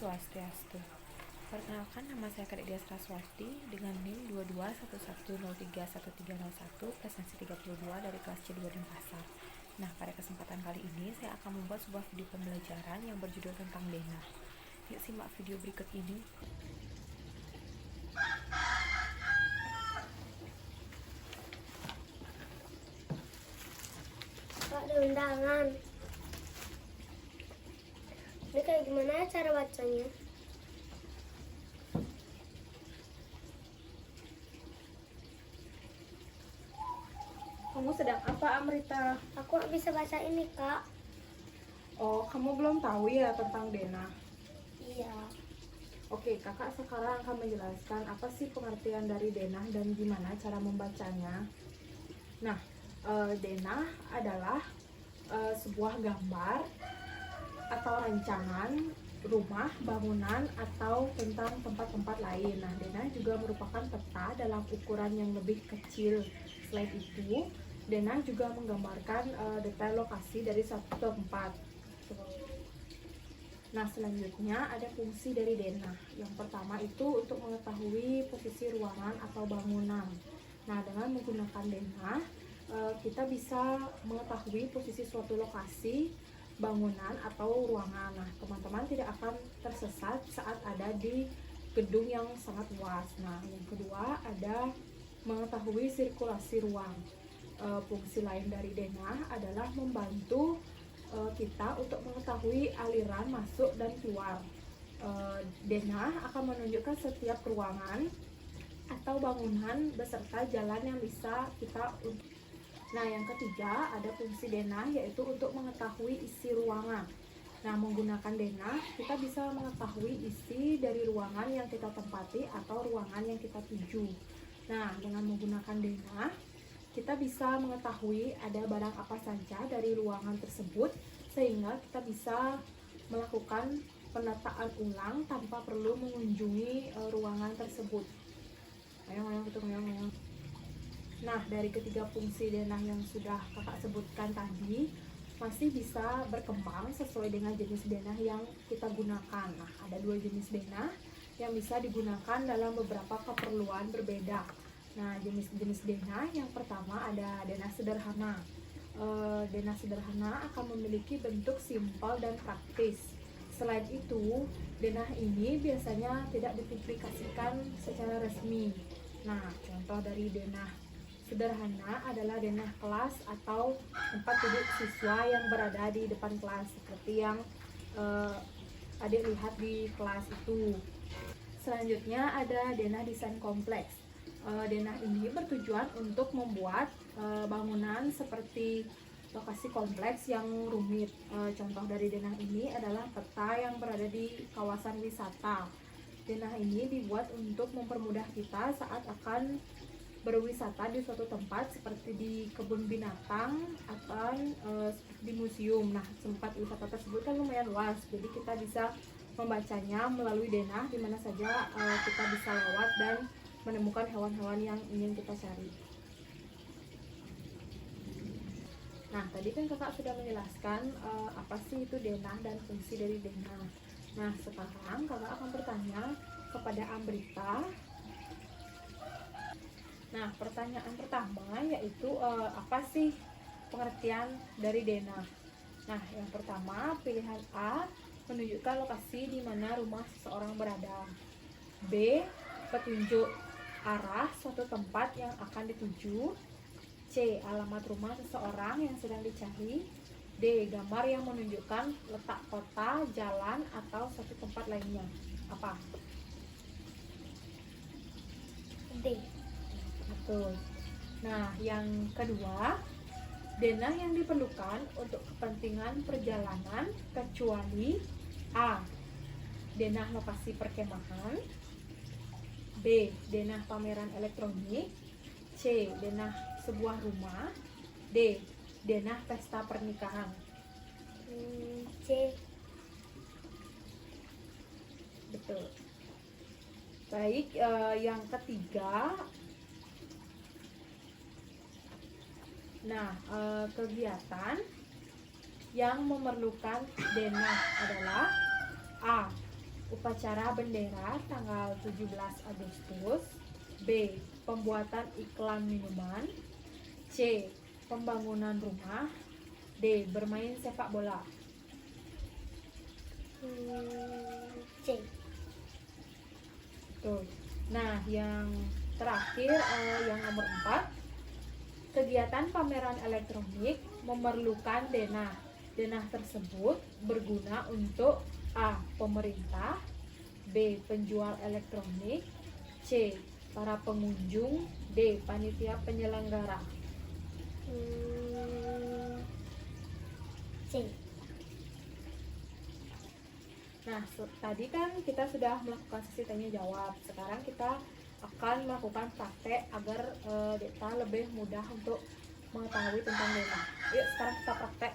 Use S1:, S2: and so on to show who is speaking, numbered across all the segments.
S1: Swastiastu. Perkenalkan, nama saya Kadek Dias Raswati dengan NIM 2211031301, presensi 32 dari kelas C2 Denpasar. Nah, pada kesempatan kali ini saya akan membuat sebuah video pembelajaran yang berjudul tentang denah. Yuk simak video berikut ini.
S2: Kak, ada undangan. Ini kayak gimana ya cara bacanya?
S3: Kamu sedang apa, Amrita?
S2: Aku nggak bisa baca ini, Kak.
S3: Oh, kamu belum tahu ya tentang denah?
S2: Iya.
S3: Oke, kakak sekarang akan menjelaskan apa sih pengertian dari denah dan gimana cara membacanya. Nah, denah adalah sebuah gambar atau rancangan rumah, bangunan, atau tentang tempat-tempat lain. Nah, denah juga merupakan peta dalam ukuran yang lebih kecil. Selain itu, denah juga menggambarkan detail lokasi dari satu tempat. Nah, selanjutnya ada fungsi dari denah. Yang pertama itu untuk mengetahui posisi ruangan atau bangunan. Nah, dengan menggunakan denah, kita bisa mengetahui posisi suatu lokasi, bangunan, atau ruangan. Nah, teman-teman tidak akan tersesat saat ada di gedung yang sangat luas. Nah, yang kedua ada mengetahui sirkulasi ruang. Fungsi lain dari denah adalah membantu kita untuk mengetahui aliran masuk dan keluar. Denah akan menunjukkan setiap ruangan atau bangunan beserta jalan yang bisa kita. Nah, yang ketiga ada fungsi denah yaitu untuk mengetahui isi ruangan. Nah, menggunakan denah kita bisa mengetahui isi dari ruangan yang kita tempati atau ruangan yang kita tuju. Nah, dengan menggunakan denah kita bisa mengetahui ada barang apa saja dari ruangan tersebut sehingga kita bisa melakukan penataan ulang tanpa perlu mengunjungi ruangan tersebut. Nah, dari ketiga fungsi denah yang sudah kakak sebutkan tadi masih bisa berkembang sesuai dengan jenis denah yang kita gunakan. Nah, ada dua jenis denah yang bisa digunakan dalam beberapa keperluan berbeda. Nah, jenis-jenis denah yang pertama ada denah sederhana. Denah sederhana akan memiliki bentuk simpel dan praktis. Selain itu, denah ini biasanya tidak dipublikasikan secara resmi. Nah, contoh dari denah sederhana adalah denah kelas atau tempat duduk siswa yang berada di depan kelas, seperti yang adik lihat di kelas itu. Selanjutnya ada denah desain kompleks. Denah ini bertujuan untuk membuat bangunan seperti lokasi kompleks yang rumit. Contoh dari denah ini adalah peta yang berada di kawasan wisata. Denah ini dibuat untuk mempermudah kita saat akan berwisata di suatu tempat seperti di kebun binatang atau di museum. Nah, tempat wisata tersebut kan lumayan luas, jadi kita bisa membacanya melalui denah di mana saja kita bisa lewat dan menemukan hewan-hewan yang ingin kita cari. Nah, tadi kan kakak sudah menjelaskan apa sih itu denah dan fungsi dari denah. Nah, sekarang kakak akan bertanya kepada Amrita. Nah, pertanyaan pertama yaitu apa sih pengertian dari denah? Nah, yang pertama pilihan A menunjukkan lokasi di mana rumah seseorang berada. B, petunjuk arah suatu tempat yang akan dituju. C, alamat rumah seseorang yang sedang dicari. D, gambar yang menunjukkan letak kota, jalan, atau suatu tempat lainnya. Apa?
S2: D.
S1: Betul. Nah, yang kedua, denah yang diperlukan untuk kepentingan perjalanan kecuali A, denah lokasi perkemahan. B, denah pameran elektronik. C, denah sebuah rumah. D, denah pesta pernikahan.
S2: C.
S1: Betul. Baik, yang ketiga. Nah, kegiatan yang memerlukan denah adalah A,
S3: Upacara bendera tanggal 17 Agustus. B. Pembuatan iklan minuman. C. Pembangunan rumah. D. Bermain sepak bola.
S2: C.
S3: Tuh. Nah, yang terakhir yang nomor 4, kegiatan pameran elektronik memerlukan denah. Denah tersebut berguna untuk A. Pemerintah, B. Penjual elektronik, C. Para pengunjung, D. Panitia penyelenggara.
S2: C.
S3: Nah, tadi kan kita sudah melakukan sesi tanya jawab. Sekarang kita akan melakukan praktek agar Deta lebih mudah untuk mengetahui tentang denah. Yuk, sekarang kita praktek.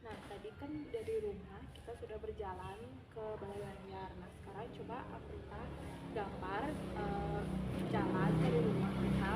S3: Nah, tadi kan dari rumah kita sudah berjalan ke Balai Banjar. Nah, sekarang coba kita gambar jalan dari rumah kita.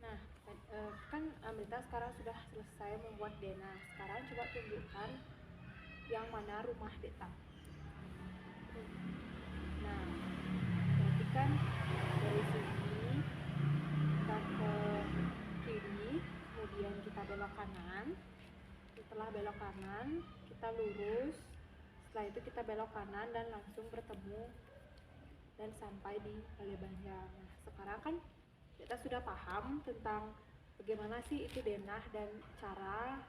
S3: Nah, kan Amrita sekarang sudah selesai membuat denah. Sekarang coba tunjukkan yang mana rumah Deta. Nah, perhatikan dari sini kita ke kiri, kemudian kita belok kanan. Setelah belok kanan, kita lurus. Setelah itu kita belok kanan dan langsung bertemu dan sampai di Balai Banjar. Nah, sekarang kan kita sudah paham tentang bagaimana sih itu denah dan cara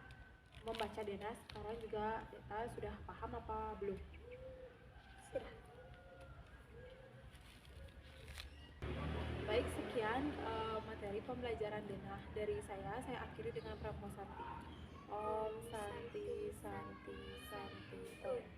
S3: membaca denah. Sekarang juga kita sudah paham apa belum?
S2: Sudah.
S3: Baik, sekian materi pembelajaran denah dari saya. Saya akhiri dengan Pramuka Santi. Om Santi Santi Santi Om.